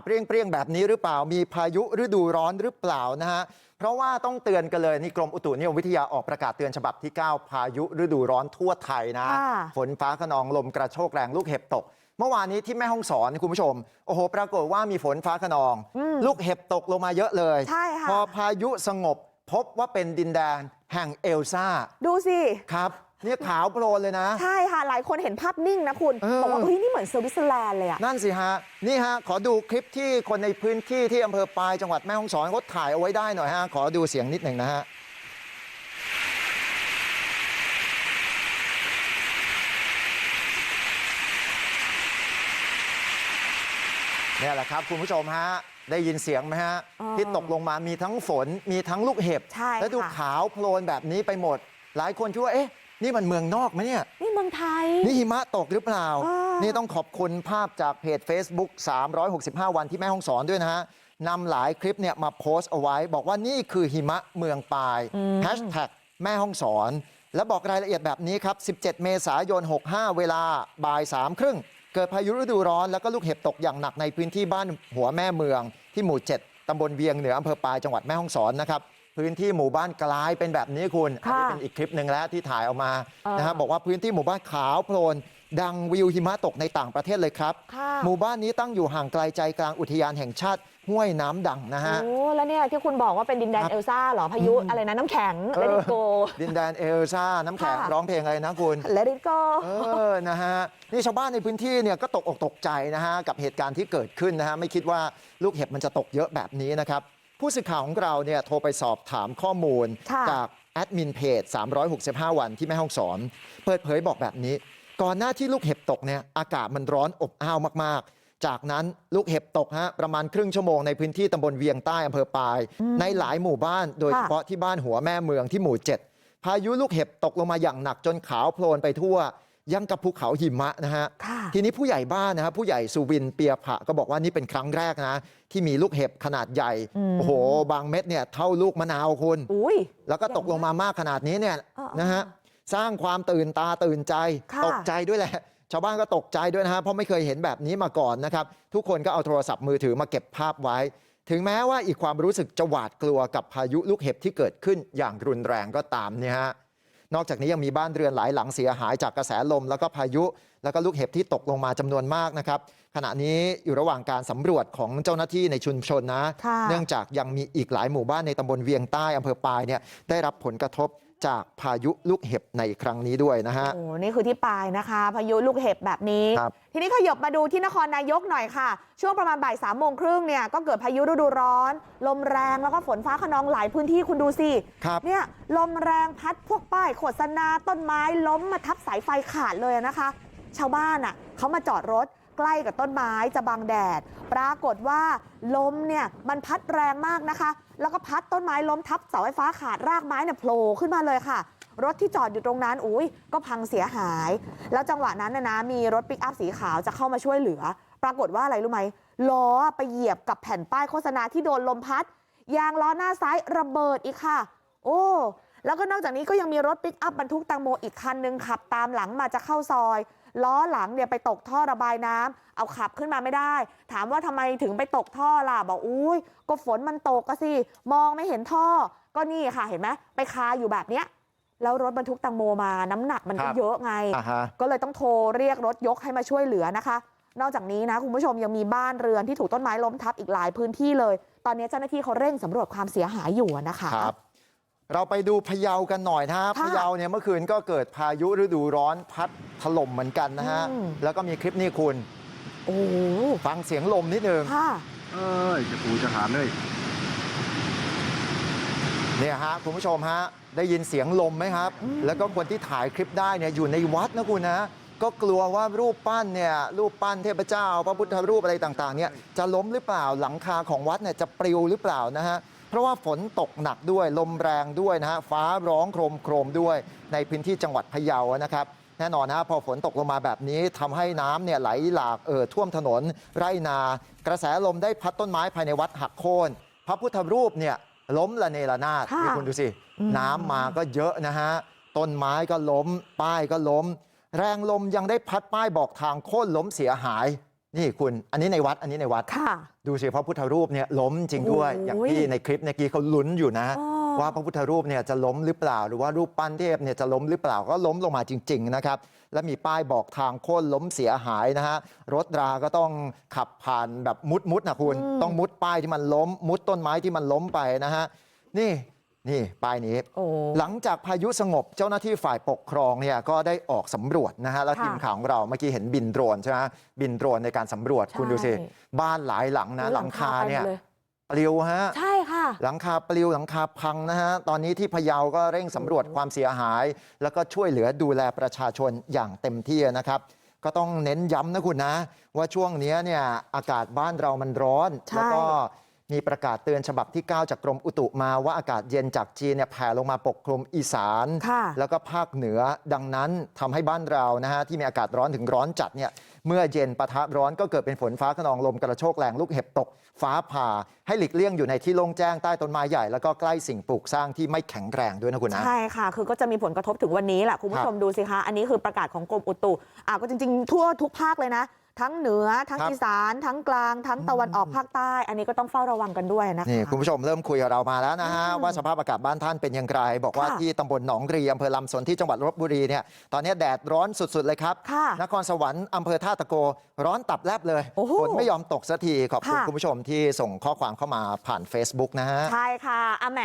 เปรี้ยงแบบนี้หรือเปล่ามีพายุฤดูร้อนหรือเปล่านะฮะเพราะว่าต้องเตือนกันเลยนี่กรมอุตุนิยมวิทยาออกประกาศเตือนฉบับที่9พายุฤดูร้อนทั่วไทยนะฝนฟ้าคะนองลมกระโชกแรงลูกเห็บตกเมื่อวานนี้ที่แม่ฮ่องสอนคุณผู้ชมโอ้โหปรากฏว่ามีฝนฟ้าคะนองลูกเห็บตกลงมาเยอะเลยใช่ค่ะพอพายุสงบพบว่าเป็นดินแดนแห่งเอลซ่าดูสิครับเนี่ยขาวโพลนเลยนะใช่ค่ะหลายคนเห็นภาพนิ่งนะคุณบอกว่าเฮ้ยนี่เหมือนสวิตเซอร์แลนด์เลยอ่ะนั่นสิฮะนี่ฮะขอดูคลิปที่คนในพื้นที่ที่อำเภอปายจังหวัดแม่ฮ่องสอนเขาถ่ายเอาไว้ได้หน่อยฮะขอดูเสียงนิดหนึ่งนะฮะนี่แหละครับคุณผู้ชมฮะได้ยินเสียงไหมฮะที่ตกลงมามีทั้งฝนมีทั้งลูกเห็บและดูขาวโพลนแบบนี้ไปหมดหลายคนคิดว่าเอ๊ะนี่มันเมืองนอกไหมเนี่ยนี่เมืองไทยนี่หิมะตกหรือเปล่านี่ต้องขอบคุณภาพจากเพจ Facebook 365 วันที่แม่ฮ่องสอนด้วยนะฮะนำหลายคลิปเนี่ยมาโพสต์เอาไว้บอกว่านี่คือหิมะเมืองปายแฮชแท็กแม่ฮ่องสอนและบอกรายละเอียดแบบนี้ครับ17 เมษายน 65 เวลาบ่าย 3 ครึ่งเกิดพายุฤดูร้อนแล้วก็ลูกเห็บตกอย่างหนักในพื้นที่บ้านหัวแม่เมืองที่หมู่ 7 ตำบลเวียงเหนืออำเภอปายจังหวัดแม่ฮ่องสอนนะครับพื้นที่หมู่บ้านกลายเป็นแบบนี้คุณอันนี้เป็นอีกคลิปหนึ่งแล้วที่ถ่ายออกมานะครับบอกว่าพื้นที่หมู่บ้านขาวโพลนดังวิวหิมะตกในต่างประเทศเลยครับหมู่บ้านนี้ตั้งอยู่ห่างไกลใจกลางอุทยานแห่งชาติห้วยน้ำดังนะฮะโอ้แล้วเนี่ยที่คุณบอกว่าเป็นดินแดนเอลซ่าเหรอพายุอะไรนะน้ำแข็งเลดิโกดินแดนเอลซ่าน้ำแข็งร้องเพลงอะไรนะคุณเลดิโกนะฮะนี่ชาวบ้านในพื้นที่เนี่ยก็ตกอกตกใจนะฮะกับเหตุการณ์ที่เกิดขึ้นนะฮะไม่คิดว่าลูกเห็บมันจะตกเยอะแบบนี้นะครับผู้สื่อข่าวของเราเนี่ยโทรไปสอบถามข้อมูลจากแอดมินเพจ365 วันที่แม่ฮ่องสอนเปิดเผยบอกแบบนี้ก่อนหน้าที่ลูกเห็บตกเนี่ยอากาศมันร้อนอบอ้าวมากๆจากนั้นลูกเห็บตกฮะประมาณครึ่งชั่วโมงในพื้นที่ตำบลเวียงใต้อำเภอปายในหลายหมู่บ้านโดยเฉพาะที่บ้านหัวแม่เมืองที่หมู่ 7พายุลูกเห็บตกลงมาอย่างหนักจนขาวโพลนไปทั่วยังกับภูเขาหิมะนะฮะทีนี้ผู้ใหญ่บ้านนะครับผู้ใหญ่สุวินเปียผะก็บอกว่านี่เป็นครั้งแรกนะที่มีลูกเห็บขนาดใหญ่โอ้โหบางเม็ดเนี่ยเท่าลูกมะนาวคุณแล้วก็ตกลงมามากขนาดนี้เนี่ยนะฮะสร้างความตื่นตาตื่นใจตกใจด้วยแหละชาวบ้านก็ตกใจด้วยนะฮะเพราะไม่เคยเห็นแบบนี้มาก่อนนะครับทุกคนก็เอาโทรศัพท์มือถือมาเก็บภาพไว้ถึงแม้ว่าอีกความรู้สึกจะหวาดกลัวกับพายุลูกเห็บที่เกิดขึ้นอย่างรุนแรงก็ตามเนี่ยฮะนอกจากนี้ยังมีบ้านเรือนหลายหลังเสียหายจากกระแสลมแล้วก็พายุแล้วก็ลูกเห็บที่ตกลงมาจำนวนมากนะครับขณะนี้อยู่ระหว่างการสำรวจของเจ้าหน้าที่ในชุมชนนะเนื่องจากยังมีอีกหลายหมู่บ้านในตำบลเวียงใต้อำเภอปายเนี่ยได้รับผลกระทบจากพายุลูกเห็บในครั้งนี้ด้วยนะฮะโอ้นี่คือที่ปายนะคะพายุลูกเห็บแบบนี้ทีนี้ขยบมาดูที่นครนายกหน่อยค่ะช่วงประมาณบ่าย3 โมงครึ่งเนี่ยก็เกิดพายุฤดูร้อนลมแรงแล้วก็ฝนฟ้าคะนองหลายพื้นที่คุณดูสิเนี่ยลมแรงพัดพวกป้ายโฆษณาต้นไม้ล้มมาทับสายไฟขาดเลยนะคะชาวบ้านอ่ะเขามาจอดรถใกล้กับต้นไม้จะบังแดดปรากฏว่าลมเนี่ยมันพัดแรงมากนะคะแล้วก็พัดต้นไม้ล้มทับเสาไฟฟ้าขาดรากไม้เนี่ยโผล่ขึ้นมาเลยค่ะรถที่จอดอยู่ตรงนั้นก็พังเสียหายแล้วจังหวะนั้นนะมีรถปิกอัพสีขาวจะเข้ามาช่วยเหลือปรากฏว่าอะไรรู้ไหมล้อไปเหยียบกับแผ่นป้ายโฆษณาที่โดนลมพัดยางล้อหน้าซ้ายระเบิดอีกค่ะแล้วก็นอกจากนี้ก็ยังมีรถปิกอัพบรรทุกแตงโมอีกคันนึงขับตามหลังมาจะเข้าซอยล้อหลังเนี่ยไปตกท่อระบายน้ำเอาขับขึ้นมาไม่ได้ถามว่าทำไมถึงไปตกท่อล่ะบอกก็ฝนมันตกก็สิมองไม่เห็นท่อก็นี่ค่ะเห็นไหมไปคาอยู่แบบเนี้ยแล้วรถบรรทุกแตงโมมาน้ำหนักมันก็เยอะไงก็เลยต้องโทรเรียกรถยกให้มาช่วยเหลือนะคะนอกจากนี้นะคุณผู้ชมยังมีบ้านเรือนที่ถูกต้นไม้ล้มทับอีกหลายพื้นที่เลยตอนนี้เจ้าหน้าที่เขาเร่งสำรวจความเสียหายอยู่นะคะเราไปดูพะเยากันหน่อยนะฮะพะเยาเนี่ยเมื่อคืนก็เกิดพายุฤดูร้อนพัดถล่มเหมือนกันนะฮะแล้วก็มีคลิปนี้คุณฟังเสียงลมนิดนึงจะปูจะหาเลยเนี่ยฮะคุณผู้ชมฮะได้ยินเสียงลมไหมครับแล้วก็คนที่ถ่ายคลิปได้เนี่ยอยู่ในวัดนะคุณนะก็กลัวว่ารูปปั้นเทพเจ้าพระพุทธรูปอะไรต่างๆเนี่ยจะล้มหรือเปล่าหลังคาของวัดเนี่ยจะปลิวหรือเปล่านะฮะเพราะว่าฝนตกหนักด้วยลมแรงด้วยนะฮะฟ้าร้องโครมด้วยในพื้นที่จังหวัดพะเยานะครับแน่นอนนะพอฝนตกลงมาแบบนี้ทำให้น้ำเนี่ยไหลหลากท่วมถนนไร่นากระแสลมได้พัดต้นไม้ภายในวัดหักโค่นพระพุทธรูปเนี่ยล้มละเนระนาดนี่คุณดูสิน้ำมาก็เยอะนะฮะต้นไม้ก็ล้มป้ายก็ล้มแรงลมยังได้พัดป้ายบอกทางโค่นล้มเสียหาย นี่คุณอันนี้ในวัดค่ะดูสิพระพุทธรูปเนี่ยล้มจริงด้วยอย่างที่ในคลิปเมื่อกี้เขาลุ้นอยู่นะว่าพระพุทธรูปเนี่ยจะล้มหรือเปล่าหรือว่ารูปปั้นเทพเนี่ยจะล้มหรือเปล่าก็ล้มลงมาจริงๆนะครับและมีป้ายบอกทางโค่นล้มเสียหายนะฮะรถราก็ต้องขับผ่านแบบมุดนะคุณต้องมุดป้ายที่มันล้มมุดต้นไม้ที่มันล้มไปนะฮะนี่ป้ายนี้หลังจากพายุสงบเจ้าหน้าที่ฝ่ายปกครองเนี่ยก็ได้ออกสำรวจนะฮะแล้วทีมข่าวของเราเมื่อกี้เห็นบินโดรนใช่ไหมบินโดรนในการสำรวจคุณดูสิบ้านหลายหลังนะหลังคาเนี่ยปลิวฮะใช่ค่ะหลังคาปลิวหลังคาพังนะฮะตอนนี้ที่พะเยาก็เร่งสำรวจความเสียหายแล้วก็ช่วยเหลือดูแลประชาชนอย่างเต็มที่นะครับก็ต้องเน้นย้ำนะคุณนะว่าช่วงนี้เนี่ยอากาศบ้านเรามันร้อนแล้วก็มีประกาศเตือนฉบับที่ 9 จากกรมอุตุมาว่าอากาศเย็นจากจีนเนี่ยแผ่ลงมาปกคลุมอีสานแล้วก็ภาคเหนือดังนั้นทำให้บ้านเรานะฮะที่มีอากาศร้อนถึงร้อนจัดเนี่ยเมื่อเย็นปะทะร้อนก็เกิดเป็นฝนฟ้าคะนองลมกระโชกแรงลูกเห็บตกฟ้าผ่าให้หลีกเลี่ยงอยู่ในที่โล่งแจ้งใต้ต้นไม้ใหญ่แล้วก็ใกล้สิ่งปลูกสร้างที่ไม่แข็งแรงด้วยนะคุณนะใช่ค่ะคือก็จะมีผลกระทบถึงวันนี้แหละคุณผู้ชมดูสิคะอันนี้คือประกาศของกรมอุตุก็จริงๆทั่วทุกภาคเลยนะทั้งเหนือทั้งอีสานทั้งกลางทั้งตะวันออกภาคใต้อันนี้ก็ต้องเฝ้าระวังกันด้วยนะคะนี่คุณผู้ชมเริ่มคุยกับเรามาแล้วนะฮะว่าสภาพอากาศบ้านท่านเป็นอย่างไรบอกว่าที่ตำบลหนองรีอำเภอลำสนที่จังหวัดลพบุรีเนี่ยตอนนี้แดดร้อนสุดๆเลยครับนครสวรรค์อำเภอท่าตะโกร้อนตับแลบเลยฝนไม่ยอมตกสักทีขอบคุณคุณผู้ชมที่ส่งข้อความเข้ามาผ่าน Facebook นะฮะใช่ค่ะแหม